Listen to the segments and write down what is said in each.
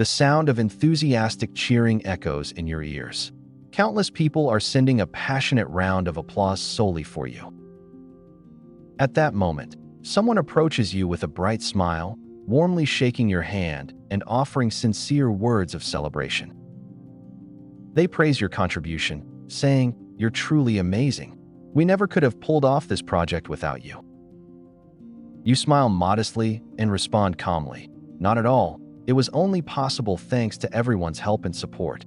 The sound of enthusiastic cheering echoes in your ears. Countless people are sending a passionate round of applause solely for you. At that moment, someone approaches you with a bright smile, warmly shaking your hand and offering sincere words of celebration. They praise your contribution, saying, "You're truly amazing. We never could have pulled off this project without you." You smile modestly and respond calmly, "Not at all. It was only possible thanks to everyone's help and support."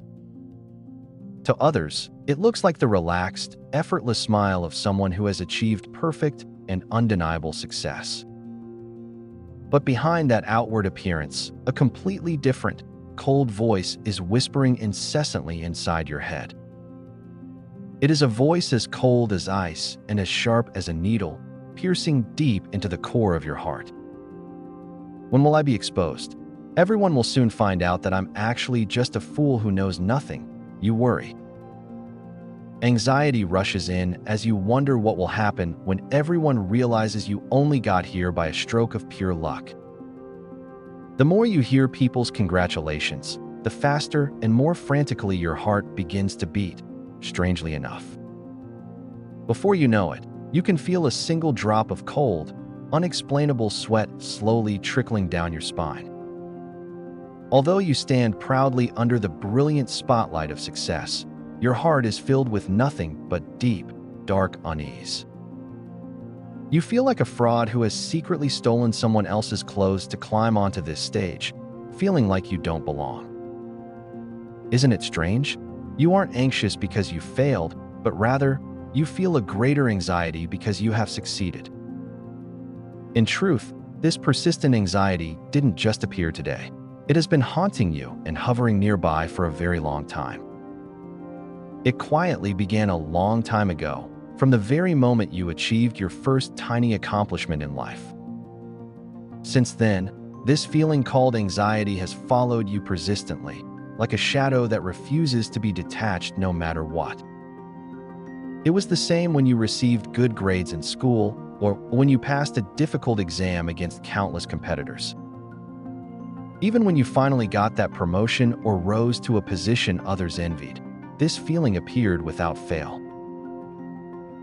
To others, it looks like the relaxed, effortless smile of someone who has achieved perfect and undeniable success. But behind that outward appearance, a completely different, cold voice is whispering incessantly inside your head. It is a voice as cold as ice and as sharp as a needle, piercing deep into the core of your heart. When will I be exposed? Everyone will soon find out that I'm actually just a fool who knows nothing, you worry. Anxiety rushes in as you wonder what will happen when everyone realizes you only got here by a stroke of pure luck. The more you hear people's congratulations, the faster and more frantically your heart begins to beat, strangely enough. Before you know it, you can feel a single drop of cold, unexplainable sweat slowly trickling down your spine. Although you stand proudly under the brilliant spotlight of success, your heart is filled with nothing but deep, dark unease. You feel like a fraud who has secretly stolen someone else's clothes to climb onto this stage, feeling like you don't belong. Isn't it strange? You aren't anxious because you failed, but rather, you feel a greater anxiety because you have succeeded. In truth, this persistent anxiety didn't just appear today. It has been haunting you and hovering nearby for a very long time. It quietly began a long time ago, from the very moment you achieved your first tiny accomplishment in life. Since then, this feeling called anxiety has followed you persistently, like a shadow that refuses to be detached no matter what. It was the same when you received good grades in school or when you passed a difficult exam against countless competitors. Even when you finally got that promotion or rose to a position others envied, this feeling appeared without fail.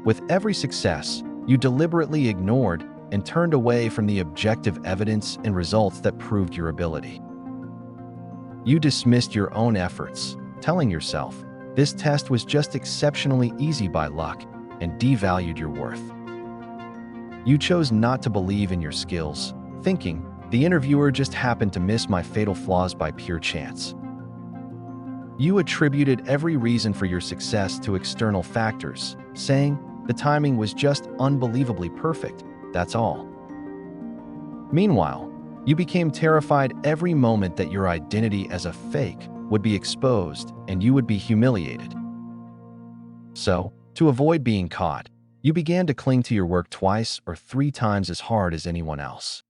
With every success, you deliberately ignored and turned away from the objective evidence and results that proved your ability. You dismissed your own efforts, telling yourself, "This test was just exceptionally easy by luck," and devalued your worth. You chose not to believe in your skills, thinking, "The interviewer just happened to miss my fatal flaws by pure chance." You attributed every reason for your success to external factors, saying, "The timing was just unbelievably perfect, that's all." Meanwhile, you became terrified every moment that your identity as a fake would be exposed and you would be humiliated. So, to avoid being caught, you began to cling to your work twice or 3 times as hard as anyone else.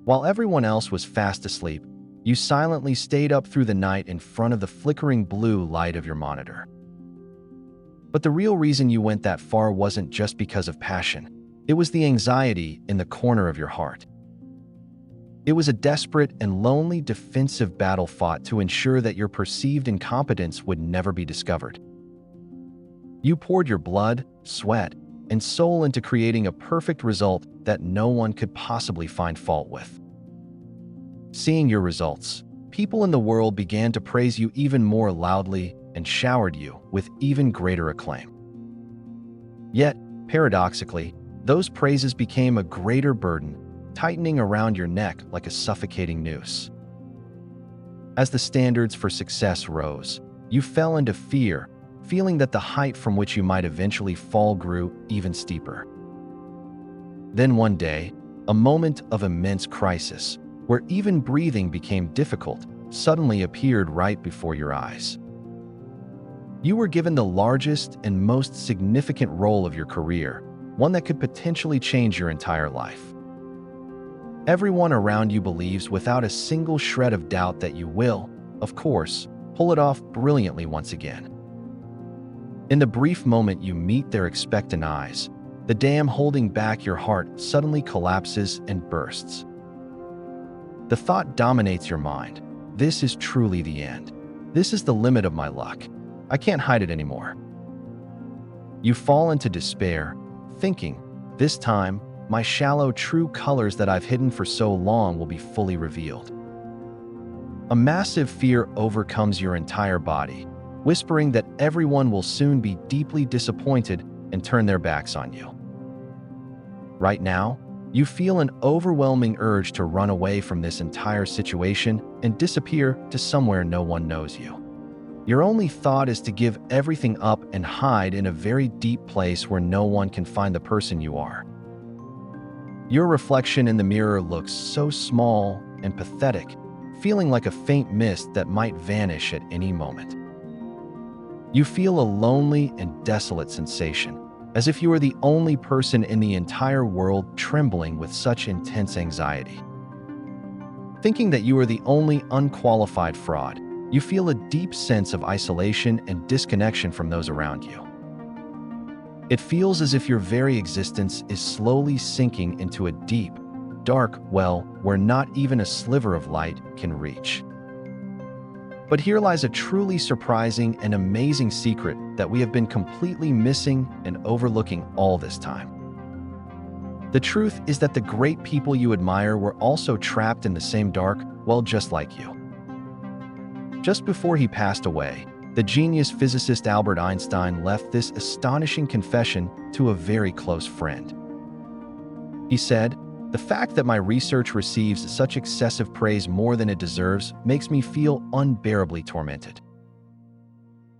While everyone else was fast asleep, you silently stayed up through the night in front of the flickering blue light of your monitor. But the real reason you went that far wasn't just because of passion. It was the anxiety in the corner of your heart. It was a desperate and lonely defensive battle fought to ensure that your perceived incompetence would never be discovered. You poured your blood, sweat, and soul into creating a perfect result that no one could possibly find fault with. Seeing your results, people in the world began to praise you even more loudly and showered you with even greater acclaim. Yet, paradoxically, those praises became a greater burden, tightening around your neck like a suffocating noose. As the standards for success rose, you fell into fear, feeling that the height from which you might eventually fall grew even steeper. Then one day, a moment of immense crisis, where even breathing became difficult, suddenly appeared right before your eyes. You were given the largest and most significant role of your career, one that could potentially change your entire life. Everyone around you believes without a single shred of doubt that you will, of course, pull it off brilliantly once again. In the brief moment you meet their expectant eyes, the dam holding back your heart suddenly collapses and bursts. The thought dominates your mind, This is truly the end. This is the limit of my luck. I can't hide it anymore. You fall into despair, thinking, this time, my shallow, true colors that I've hidden for so long will be fully revealed. A massive fear overcomes your entire body, whispering that everyone will soon be deeply disappointed and turn their backs on you. Right now, you feel an overwhelming urge to run away from this entire situation and disappear to somewhere no one knows you. Your only thought is to give everything up and hide in a very deep place where no one can find the person you are. Your reflection in the mirror looks so small and pathetic, feeling like a faint mist that might vanish at any moment. You feel a lonely and desolate sensation, as if you are the only person in the entire world trembling with such intense anxiety. Thinking that you are the only unqualified fraud, you feel a deep sense of isolation and disconnection from those around you. It feels as if your very existence is slowly sinking into a deep, dark well where not even a sliver of light can reach. But here lies a truly surprising and amazing secret that we have been completely missing and overlooking all this time. The truth is that the great people you admire were also trapped in the same dark well just like you. Just before he passed away, the genius physicist Albert Einstein left this astonishing confession to a very close friend. He said, "The fact that my research receives such excessive praise more than it deserves makes me feel unbearably tormented."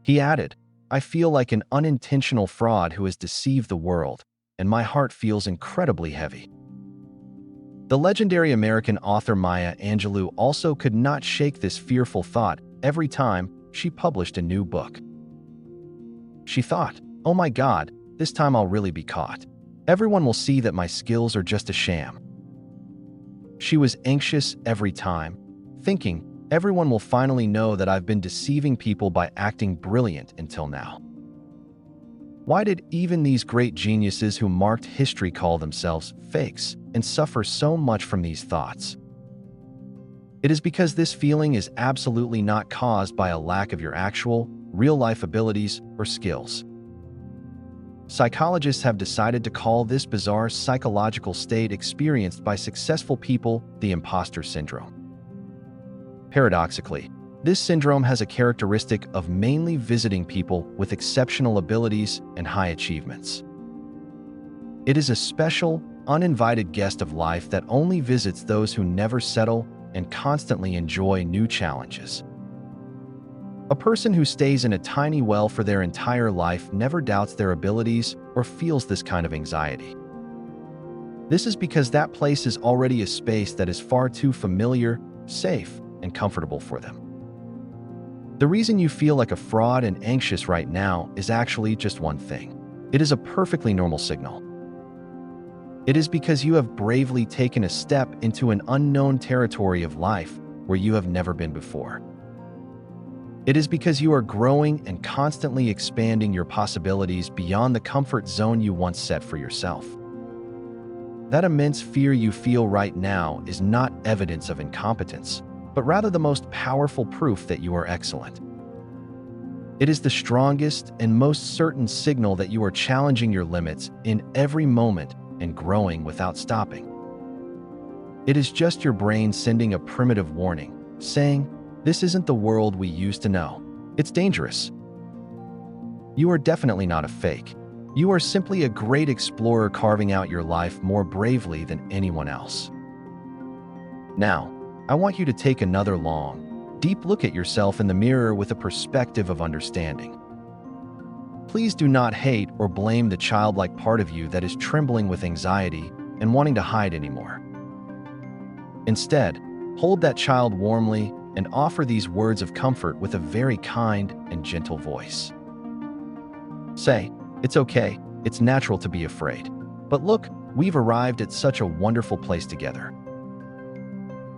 He added, "I feel like an unintentional fraud who has deceived the world, and my heart feels incredibly heavy." The legendary American author Maya Angelou also could not shake this fearful thought every time she published a new book. She thought, "Oh my God, this time I'll really be caught. Everyone will see that my skills are just a sham." She was anxious every time, thinking, "Everyone will finally know that I've been deceiving people by acting brilliant until now." Why did even these great geniuses who marked history call themselves fakes and suffer so much from these thoughts? It is because this feeling is absolutely not caused by a lack of your actual, real-life abilities or skills. Psychologists have decided to call this bizarre psychological state experienced by successful people the imposter syndrome. Paradoxically, this syndrome has a characteristic of mainly visiting people with exceptional abilities and high achievements. It is a special, uninvited guest of life that only visits those who never settle and constantly enjoy new challenges. A person who stays in a tiny well for their entire life never doubts their abilities or feels this kind of anxiety. This is because that place is already a space that is far too familiar, safe, and comfortable for them. The reason you feel like a fraud and anxious right now is actually just one thing. It is a perfectly normal signal. It is because you have bravely taken a step into an unknown territory of life where you have never been before. It is because you are growing and constantly expanding your possibilities beyond the comfort zone you once set for yourself. That immense fear you feel right now is not evidence of incompetence, but rather the most powerful proof that you are excellent. It is the strongest and most certain signal that you are challenging your limits in every moment and growing without stopping. It is just your brain sending a primitive warning, saying, "This isn't the world we used to know. It's dangerous." You are definitely not a fake. You are simply a great explorer carving out your life more bravely than anyone else. Now, I want you to take another long, deep look at yourself in the mirror with a perspective of understanding. Please do not hate or blame the childlike part of you that is trembling with anxiety and wanting to hide anymore. Instead, hold that child warmly and offer these words of comfort with a very kind and gentle voice. Say, "It's okay, it's natural to be afraid. But look, we've arrived at such a wonderful place together."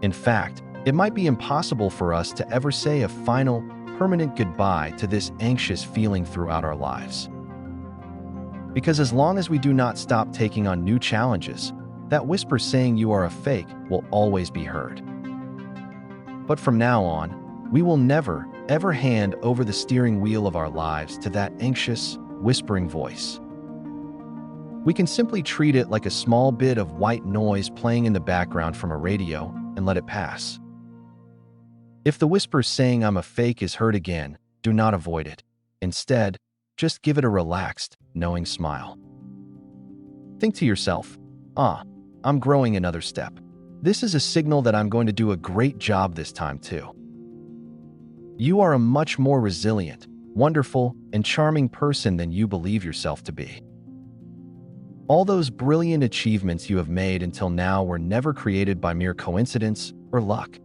In fact, it might be impossible for us to ever say a final, permanent goodbye to this anxious feeling throughout our lives. Because as long as we do not stop taking on new challenges, that whisper saying you are a fake will always be heard. But from now on, we will never, ever hand over the steering wheel of our lives to that anxious, whispering voice. We can simply treat it like a small bit of white noise playing in the background from a radio and let it pass. If the whisper saying "I'm a fake" is heard again, do not avoid it. Instead, just give it a relaxed, knowing smile. Think to yourself, I'm growing another step. This is a signal that I'm going to do a great job this time too. You are a much more resilient, wonderful, and charming person than you believe yourself to be. All those brilliant achievements you have made until now were never created by mere coincidence or luck.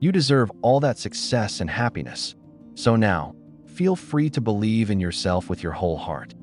You deserve all that success and happiness. So now, feel free to believe in yourself with your whole heart.